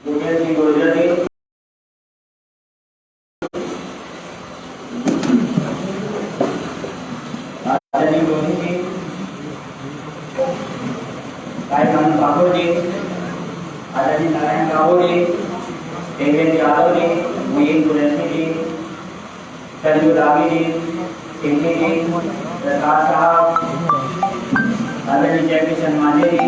गुर्जर जी गुर्जर जी आचार्य गोविंद जी रायमान ठाकुर जी आचार्य नारायण राहुल जी देवेंद्र यादव जी मोहित कुरैशी जी संजू दागी जी सिंधी जी प्रकाश साहब आदरणीय जयकिशन मांझी जी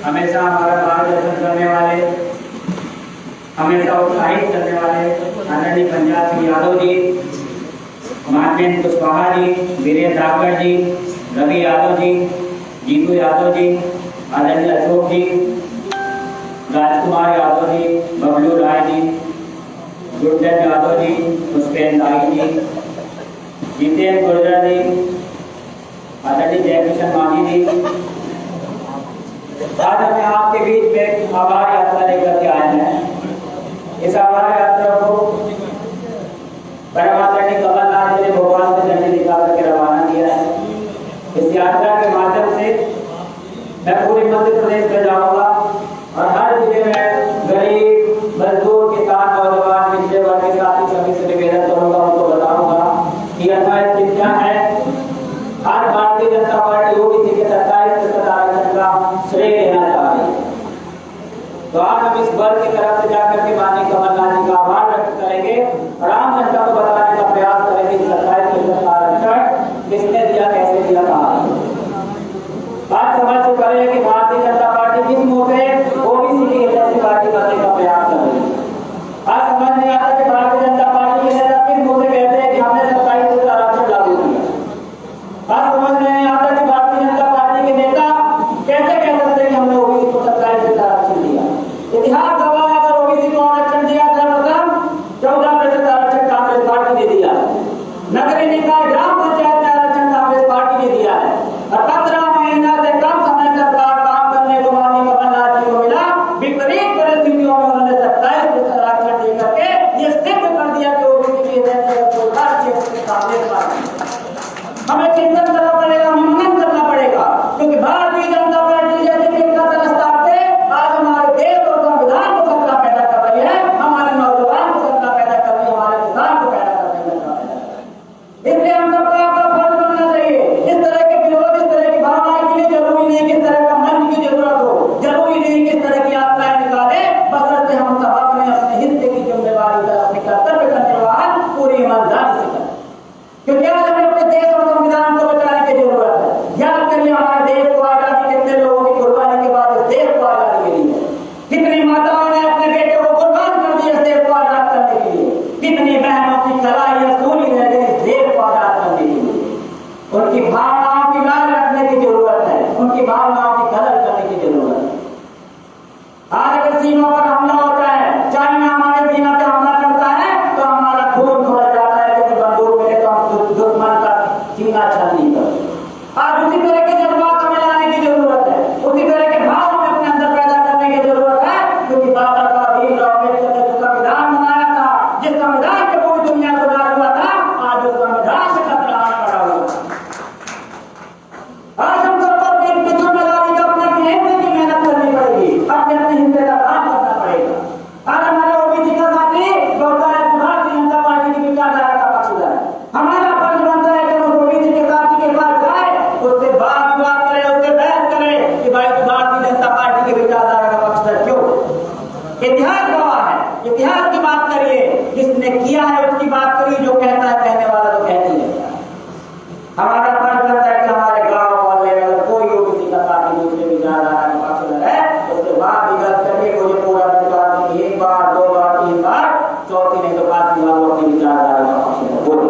हमेशा हमारा मार्गदर्शन करने वाले हमेशा उत्साहित करने वाले आदरणीय पंजाब सिंह यादव जी मानवेंद्र कुशवाहा जी वीरेंद्र धाकड़ जी रवि यादव जी जीतू यादव जी आदरणीय अशोक जी राजकुमार यादव जी बबलू राय जी गुरजन यादव जी पुष्पेंद्र नाई जी जितेंद्र गुर्जर जी आदरणीय जयकिशन मांझी जी। आज हमें आपके बीच में आभार यात्रा लेकर के आए हैं। इस आभार यात्रा को परमात्मा कमलनाथ जी ने भोपाल से झंडे दिखा करके रवाना किया है। इस यात्रा के माध्यम से मैं पूरे मध्य प्रदेश में जाऊंगा और हर जिले में गरीब मजदूर किसान नौजवान पिछड़े वर्ग के साथी सभी से निवेदन करूंगा, उनको बताऊंगा कि अर्थात क्या है। आज भारतीय जनता पार्टी ओबीसी के 27% आरक्षण का श्रेय लेना चाह रही है, तो आज हम इस वर्ग की तरफ से जाकर के माननीय कमलनाथ जी का आभार व्यक्त करेंगे और आम जनता को बताने का प्रयास करेंगे कि 27% आरक्षण किसने दिया, कैसे दिया, कहा। बात समझ चुके हैं कि भारतीय जनता पार्टी किस मुंह पे ओबीसी की एजेंसी पार्टी करने का प्रयास कर रही है। आज समझ नहीं आता कि भारतीय जनता पार्टी के नेता किस मुंह से कहते हैं कि हमने 27% आरक्षण लागू किया। आज समझ नहीं आता कि भारतीय जनता पार्टी के नेता कैसे कह सकते हैं कि हमने ओबीसी को 27% आरक्षण दिया। इतिहास गवाह है, अगर ओबीसी को आरक्षण दिया सर्वप्रथम 14% आरक्षण कांग्रेस पार्टी ने दिया है। नगरीय निकाय ग्राम पंचायत में आरक्षण कांग्रेस पार्टी ने दिया है और 15 महीना से कम समय सरकार काम करने को माननीय कमलनाथ जी को मिला। विपरीत परिस्थितियों में उन्होंने 27% आरक्षण देकर के ये सिद्ध कर दिया कि ओबीसी की कांग्रेस पार्टी। हमें चिंतन करना पड़ेगा, हमें मनन करना पड़ेगा, क्योंकि भारतीय जनता पार्टी जैसे जिनका रास्ते आज हमारे देश और संविधान को खतरा पैदा कर रही है, हमारे नौजवान को खतरा पैदा कर रही है, हमारे किसान को पैदा कर रही है। इसलिए हम सबका आपका फर्ज बनना चाहिए। इस तरह के विरोध, इस तरह की भावनाएं के लिए जरूरी नहीं कि इस तरह का मन की जरूरत हो, जरूरी नहीं कि इस तरह की यात्राएं निकाले, बशर्ते हम सब अपने हिस्से की जिम्मेवारी अपने कर्तव्य का निर्वहन पूरी ईमानदारी से करें, क्योंकि आज हमें अपने देश और संविधान को बचाने की जरूरत है। याद करिए हमारे देश को आजादी कितने लोगों की कुर्बानी के बाद इस देश को आजादी के लिए, कितनी माताओं ने अपने बेटों को कुर्बान कर दिया इस देश को आजाद करने के लिए, कितनी बहनों की कलाई असूली रह गई इस देश को आजाद करने के लिए। उनकी भावनाओं की लाज रखने की जरूरत है, उनकी भावनाओं की कदर करने की जरूरत है। आज अगर सीमा पर हमला होता है, चाइना हमारे सीमा पे हमला करता है, तो हमारा खून खोल जाता है, क्योंकि बंदूक मिले तो हम दुश्मन का सीना छल नहीं करते। आज उसी तरह के जज्बात हमें लाने की जरूरत है, उसी तरह के भाव हमें अपने अंदर पैदा करने की जरूरत है, क्योंकि बाबा साहब भीमराव अम्बेडकर ने जो संविधान बनाया था, जिस संविधान के पूरी दुनिया को डाल हुआ था, आज उस संविधान से खतरा पड़ा हुआ है। आज हम सबको अपनी जिम्मेदारी का अपने हिस्से की मेहनत करनी पड़ेगी, अपने हिस्से का काम करना पड़ेगा। आज हमारे ओबीसी का साथी बोलता है भारतीय जनता पार्टी की विचारधारा का पक्षधर है। हमारा फर्ज बनता है कि उस ओबीसी के साथी के पास जाए, उससे बात करे, उससे बहस करे कि भाई तू भारतीय जनता पार्टी की विचारधारा का पक्षधर क्यों। इतिहास गवाह है, इतिहास की बात करिए, जिसने किया है उसकी बात करिए, जो कहता है कहने वाला तो कहती है। हमारा फर्ज बनता है कि हमारे गांव मोहल्ले में अगर कोई ओबीसी का साथी दूसरे विचारधारा का पक्षधर है, उससे बात विगत करके मुझे पूरा विश्वास है, 1 बार 2 बार 3 बार, चौथी नहीं तो 5वीं बार वो अपनी विचारधारा का पक्षधर बोले।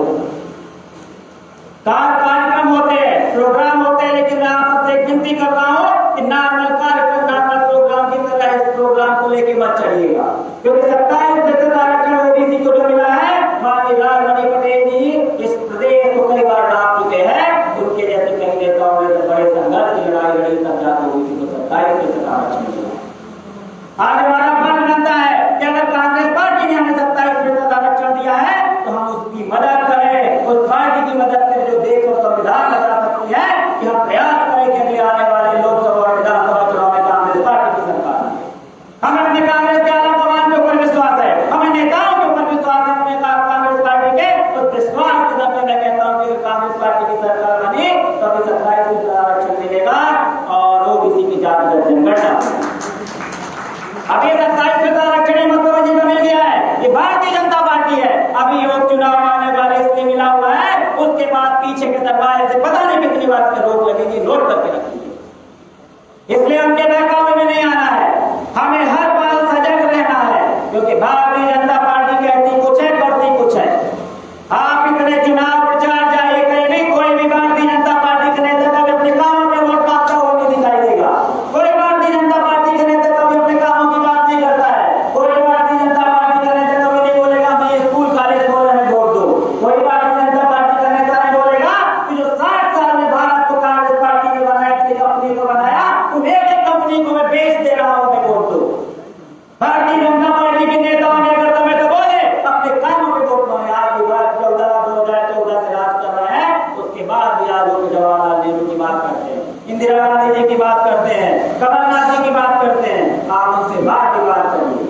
कार्यक्रम होते हैं, प्रोग्राम होते हैं, लेकिन मैं आप सबसे विनती करता हूं कि नॉर्मल कार्यक्रम, नॉर्मल प्रोग्राम की तरह इस प्रोग्राम को लेके मत चलिएगा, क्योंकि 27% आरक्षण ओबीसी को जो मिला है, माननीय राजमणि पटेल जी इस प्रदेश को कई बार डाल चुके हैं। उनके जैसे कई नेताओं ने बड़े संघर्ष की लड़ाई लड़ी, तब जाकर ओबीसी को 27% आरक्षण मिला। आज हमारा फर्ज बनता है कि अगर कांग्रेस पार्टी ने हमें 27% आरक्षण दिया है, तो हम उसकी मदद करें, उस पार्टी की मदद करें जो देश और संविधान बचा सकती है, कि हम प्रयास करें कि अगले आने 35% आरक्षण मिलेगा और ओबीसी की जातिगत जनगणना। अब ये 27% आरक्षण मतलब जिन्हें मिल गया है, ये भारतीय जनता पार्टी है। अभी योग चुनाव आने वाले इसलिए मिला हुआ है, उसके बाद पीछे के दरवाजे से पता नहीं कितनी बार से रोक लगेगी, नोट करके रखेंगे। इसलिए उनके बहकावे में नहीं आना है, हमें हर बार सजग रहना है, क्योंकि भारतीय जनता पार्टी कहती कुछ है, करती कुछ है। आप इतने चुनाव प्रचार जारी करेंगे, कोई भी भारतीय जनता पार्टी के नेता कभी अपने कामों में वोट मांगता हुआ नहीं दिखाई देगा। कोई भारतीय जनता पार्टी के नेता कभी अपने कामों की बात नहीं करता है। कोई भारतीय जनता पार्टी का नेता कभी नहीं बोलेगा मैं ये स्कूल कॉलेज बोल रहे हैं वोट दो। कोई भारतीय जनता पार्टी का नेता नहीं बोलेगा कि जो 60 साल में भारत को कांग्रेस पार्टी ने बनाया, कंपनी को बनाया, तुम एक कंपनी को मैं बेच दे रहा हूं, मैं वोट दो। भारतीय जनता पार्टी के नेताओं ने अगर तुम्हें तो बोले अपने कामों पे वोट दो। आज 2014 से राज कर रहे हैं, उसके बाद भी आज लोग जवाहरलाल नेहरू की बात करते हैं, इंदिरा गांधी जी की बात करते हैं, कमलनाथ जी की बात करते हैं। आप उनसे बात की बात करिए।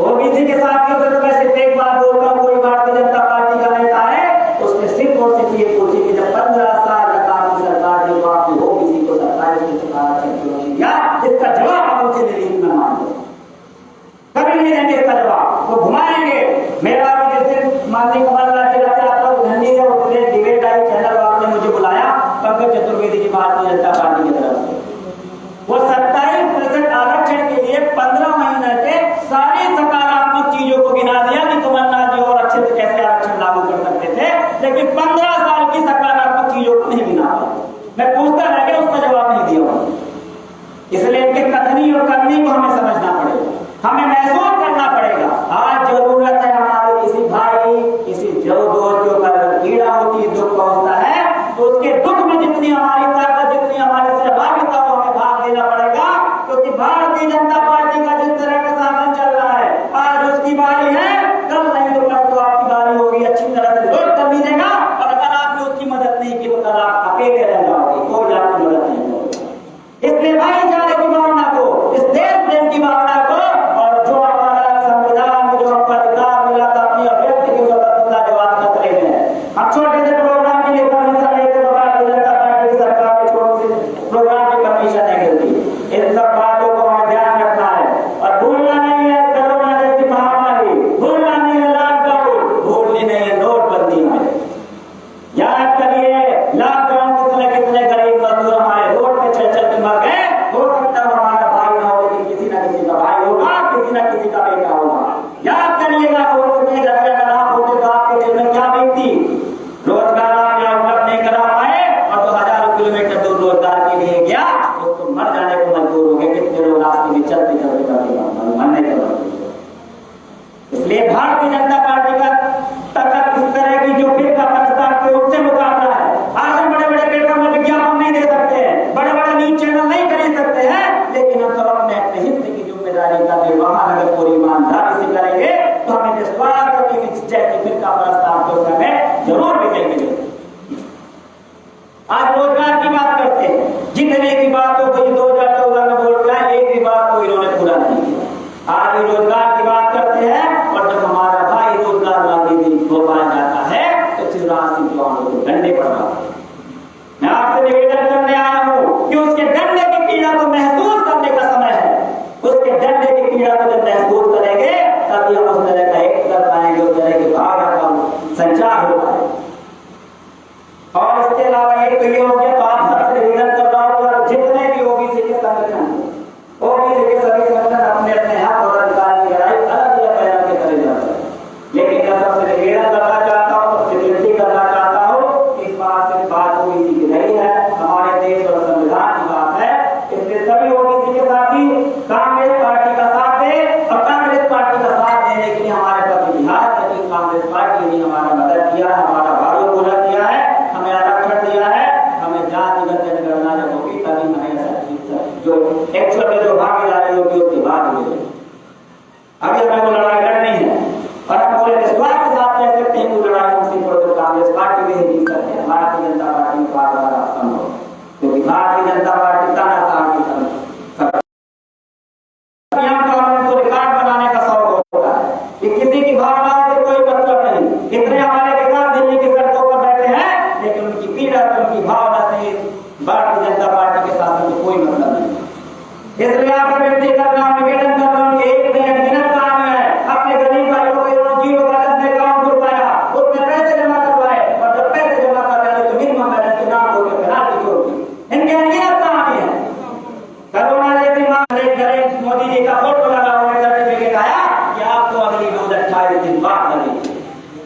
ओबीसी के साथियों से तो मैं सिर्फ एक बात बोलता हूं, कोई भारतीय जनता पार्टी का नेता है उसने सिर्फ और सिर्फ ये पूछी कि जब 15 साल तक आपकी सरकार ने आपकी ओबीसी को 27% आरक्षण क्यों नहीं दिया, इसका जवाब हम उनसे दिल्ली में मांगे। कभी नहीं देंगे इसका जवाब, वो घुमाएंगे। मेरा भी जिस दिन माननीय कमलनाथ जी रहते आप लोग धन्य है, वो डिबेट आई चैनल वालों ने मुझे बुलाया पंकज चतुर्वेदी जी भारतीय जनता पार्टी की तरफ से। वो 27% आरक्षण के लिए 15 महीने के सारी सकारात्मक चीजों को गिना दिया कि कमलनाथ जी और अच्छे से कैसे आरक्षण लागू कर सकते थे, लेकिन 15 साल की सकारात्मक चीजों को नहीं गिना पाए। मैं पूछता रह गया, उसका जवाब नहीं दिया। इसलिए इनके कथनी और करनी को हमें समझना पड़ेगा, हमें महसूस करना पड़ेगा। आज जरूरत है हमारे किसी भाई, किसी जो दोस्त के ऊपर पीड़ा होती है, दुख पहुंचता है, तो उसके दुख में जितनी हमारी ताकत, जितनी हमारी सहभागिता हो, हमें भाग देना पड़ेगा। क्योंकि भारतीय जनता पार्टी का जिस तरह का साधन चल रहा है, आज उसकी बारी है, कल नहीं तो कल तो आपकी बारी होगी। अच्छी तरह से लोट कर लीजिएगा, और अगर आपने उसकी मदद नहीं की तो कल आप अकेले रह जाओगे, कोई आपकी मदद नहीं करेगा। इसलिए भाईचारे की भावना को, इस देश प्रेम की भावना को, और जो हमारा संविधान में जो हमको अधिकार मिला था अपनी अभिव्यक्ति की स्वतंत्रता के बाद खतरे में है। हम छोटे से प्रोग्राम के लिए परमिशन लेते तो भारतीय जनता पार्टी की सरकार के छोटे से प्रोग्राम की परमिशन नहीं मिलती। इन सब बातों को हमें ध्यान रखना है और भूलना नहीं है कोरोना जैसी महामारी, भूलना नहीं है लॉकडाउन, भूलनी नहीं है नोटबंदी में। याद करिए लॉकडाउन कितने गरीब मजदूर हमारे रोड पे चल चल के मर गए। हो सकता है हमारा भाई ना हो, लेकिन किसी न किसी का भाई होगा, किसी न किसी का बेटा होगा। याद करिएगा अगर आप होते तो आपके दिल में क्या बीतती। रोजगार आप यहाँ उपलब्ध नहीं करा पाए और तो हजारों किलोमीटर दूर रोजगार के लिए गया, उसको मर जाने को मजबूर हो गए। कितने लोग रास्ते में चलते चलते मरने के मजबूर। इसलिए भारतीय जनता पार्टी का तक इस तरह की जो फिर का प्रस्ताव के उससे मुकाबला है। आज हम बड़े बड़े पेपर में विज्ञापन नहीं दे सकते हैं, बड़े बड़े न्यूज चैनल नहीं खरीद सकते हैं, लेकिन हम सब अपने अपने हिस्से की जिम्मेदारी का निर्वहन अगर पूरी ईमानदारी से करेंगे तो हमें निस्वार्थ जैसे फिर का प्रस्ताव के ऊपर में जरूर विजय मिलेगी। आज रोजगार की बात करते हैं, जितने की बात हो गई 2014 में बोल रहा है, एक भी बात को इन्होंने पूरा नहीं किया। आज रोजगार की बात करते हैं, और जब हमारा भाई रोजगार वादी भी भोपाल जाता है तो शिवराज सिंह चौहान को डंडे पड़ रहा है। मैं आपसे निवेदन करने आया हूं कि उसके डंडे की पीड़ा को महसूस करने का समय है। उसके डंडे की पीड़ा को जब महसूस करेंगे तभी हम उस तरह का एक कर पाएंगे, उस तरह की भावना का संचार हो पाएगा। और इसके अलावा एक तो ये हो गया, तो आप सबसे निवेदन कर रहा हूं कि जितने भी ओबीसी के संगठन, ओबीसी के सभी संगठन अपने अपने हक और अधिकार की लड़ाई अलग अलग तरह के करे जाते हैं, लेकिन मैं सबसे निवेदन करना चाहता हूँ, सबसे विनती करना चाहता हूँ, इस बात से बात ओबीसी की नहीं है, हमारे देश और संविधान की बात है। इसलिए सभी ओबीसी के साथी कांग्रेस पार्टी का साथ दे, और कांग्रेस पार्टी का साथ देने के लिए हमारे पास इतिहास है कि कांग्रेस पार्टी ने हमारा मदद किया है, हमारा भाइयों को मदद किया है, हमें आरक्षण दिया है, हमें जातिगत जनगणना जब होगी तभी हमें जो एक्चुअल में जो भागीदारी होगी उसकी बात मिलेगी। अभी हमें वो लड़ाई लड़नी है, और हम पूरे विश्वास के साथ कह सकते हैं कि लड़ाई हम सिर्फ कांग्रेस पार्टी में ही जीत सकते हैं, भारतीय जनता पार्टी में बार बार असंभव, क्योंकि भारतीय जनता पार्टी तानाशाह की तरफ को रिकॉर्ड बनाने का शौक होता है कि किसी की भावनाओं से कोई मतलब नहीं। इतने हमारे किसान दिल्ली की सड़कों पर बैठे हैं, लेकिन उनकी पीड़ा, उनकी भावना से भारतीय जनता पार्टी के शासन को कोई मतलब नहीं। इसलिए आप व्यक्ति करना निवेदन कर रहा हूँ कि एक मिनट काम है, अपने गरीब भाइयों को इन्होंने जीरो बैलेंस में अकाउंट खुलवाया, उसमें पैसे जमा करवाए, और जब पैसे जमा कर रहे हैं तो मिनिमम बैलेंस के नाम होकर पेनाल्टी होगी। इनके नियत कहानी है। कोरोना जैसी महामारी करें, मोदी जी का फोटो लगा हुआ है, सर्टिफिकेट आया कि आपको अगली डोज 28 दिन बाद लगेगी।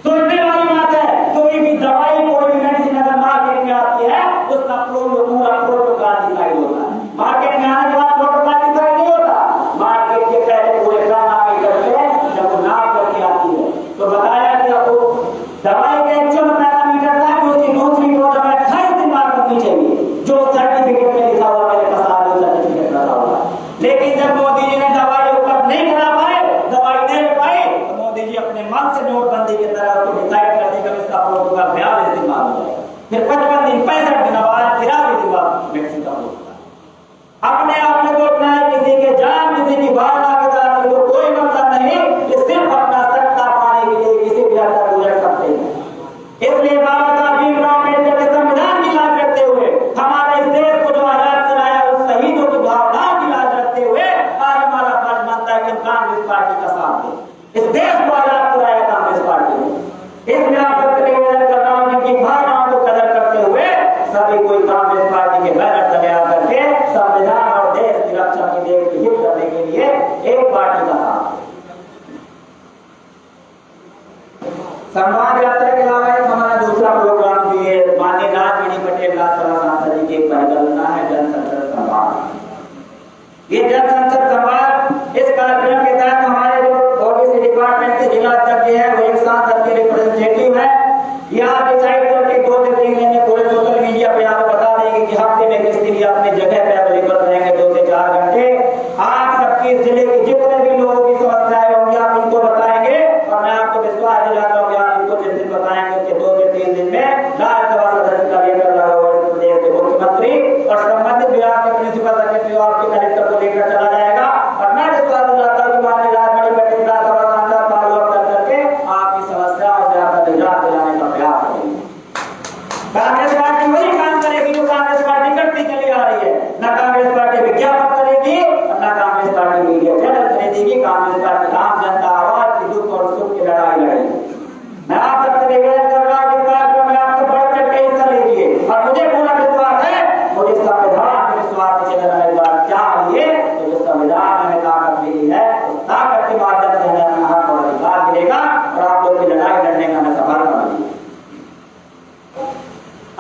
सुनने वाली बात है, कोई भी दवाई कोई भी मेडिसिन अगर मार्केट में आती है उसका पूरा प्रोटोकॉल डिसाइड होता है। मार्केट में आने के बाद प्रोटोकॉल डिसाइड नहीं होता, मार्केट के पहले पूरे कारनामे करते हैं, जब वो नाम करके आती है तो बताया कि आपको दवाई के एक्चुअल पैरामीटर था कि उसकी दूसरी डोज में 28 दिन बाद होनी चाहिए, जो सर्टिफिकेट में लिखा हुआ मेरे पास आज सर्टिफिकेट लगा हुआ। लेकिन जब मोदी जी ने दवाई उपलब्ध नहीं करा पाए, दवाई नहीं ले पाए, तो मोदी जी अपने मन से नोटबंदी की तरह उसको डिसाइड कर देगा इसका प्रोटोकॉल 42 दिन बाद हो जाएगा, फिर 55 दिन 65 दिन बाद 83 दिन बाद वैक्सीन का प्रोटोकॉल। अपने आप में सोचना है किसी के जान किसी की भावना के साथ तो कोई मतलब नहीं, ये सिर्फ अपना सत्ता पाने के लिए किसी भी हद तक गुजर सकते हैं। इसलिए बाबा साहब भीमराव अम्बेडकर के संविधान की लाज रखते हुए, हमारे इस देश को जो आजाद कराया उस शहीदों की भावनाओं की लाज रखते हुए आज हमारा फर्ज बनता है कि हम कांग्रेस पार्टी का साथ दें। इस देश को आजाद कराया कांग्रेस पार्टी ने। इसलिए आप सबसे निवेदन कर रहा हूं जिनकी भावनाओं को कदर करते हुए सभी कोई कांग्रेस पार्टी के बैनर तले आकर के संविधान और देश की रक्षा की देश की हित करने के लिए एक पार्टी का साथ। संवाद यात्रा के अलावा हमारा दूसरा प्रोग्राम भी है, माननीय राजमणि पटेल राज्यसभा सांसद जी की परिकल्पना है जन संसद संवाद। ये जन संसद संवाद इस कार्यक्रम के तहत हमारे जो ओबीसी डिपार्टमेंट के जिला अध्यक्ष है वो एक सांसद के रिप्रेजेंटेटिव है, यहाँ डिसाइड करके 2 से 3 दिन में पूरे सोशल मीडिया पे यहाँ बता देंगे कि हफ्ते में किस दिन अपने जगह पे अवेलेबल रहेंगे 2 से 4 घंटे। आप सबके जिले के जितने भी लोगों की समस्याएं होंगी आप इनको बताएंगे, और मैं आपको विश्वास दिलाता हूँ कि आप इनको जिस दिन बताएंगे उसके 2 से 3 दिन में राज्यसभा सदस्य का लेकर लगा हुआ प्रदेश के मुख्यमंत्री और संबंधित विभाग के प्रिंसिपल सेक्रेटरी आपके कलेक्टर को लेकर चला जाएगा। और मैं विश्वास दिलाता हूँ कि माननीय राजमणि पटेल राज्यसभा सांसद फॉलो अप करके आपकी समस्याओं से आपका निजात दिलाने का प्रयास करेंगे। कांग्रेस पार्टी वही काम करेगी जो कांग्रेस पार्टी करती चली आ रही है, न कांग्रेस पार्टी विज्ञापन करेगी और न कांग्रेस पार्टी मीडिया चैनल खरीदेगी। कांग्रेस पार्टी आम जनता आवाज की दुख और सुख की लड़ाई लड़ेगी। मैं आप सबसे निवेदन कर रहा हूँ इस कार्यक्रम में आपको बढ़ चढ़ के हिस्सा लीजिए, और मुझे पूरा विश्वास है मुझे संविधान के विश्वास से चलना है। बात क्या है तो जो संविधान में ताकत मिली है उस ताकत के माध्यम से हमें हक और अधिकार मिलेगा और आप लोग की लड़ाई लड़ने का हमें सफलता मिलेगी।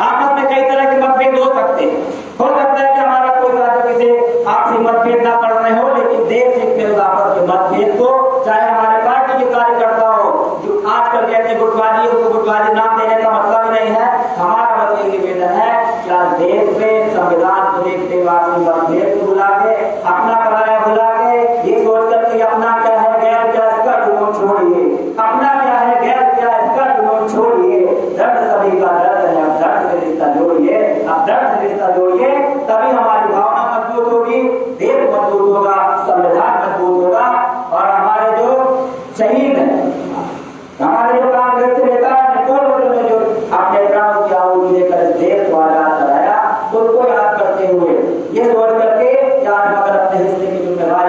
आपस में कई तरह के मतभेद हो सकते हैं, हो सकता है कि हमारा कोई साथी किसी आपसी मतभेद ना पड़ रहे हो, लेकिन देश हित में उस आपस के मतभेद को, चाहे हमारे पार्टी के कार्यकर्ता हो जो आजकल कहते हैं गुटबाजी, उसको गुटबाजी नाम देने का मतलब नहीं है। हमारा बस ये निवेदन है कि आज देश में संविधान को देखते हुए आपसी मतभेद को भुला के, अपना पराया भुला के, ये सोच करके अपना क्या है गैर क्या इसका जुनून छोड़िए, अपना क्या है गैर क्या इसका जुनून छोड़िए। दर्द सभी का दर्द है, अब दर्द से रिश्ता जोड़िए, अब दर्द से रिश्ता जोड़िए, तभी हमारी भावना मजबूत होगी, देश मजबूत होगा, संविधान मजबूत होगा। और हमारे जो शहीद हैं, हमारे जो कांग्रेस के नेता ने जो अपने प्राणों की आहुति देकर इस देश को आजाद कराया, उनको याद करते हुए ये सोच करके कि आज अगर अपने हिस्से की जिम्मेदारी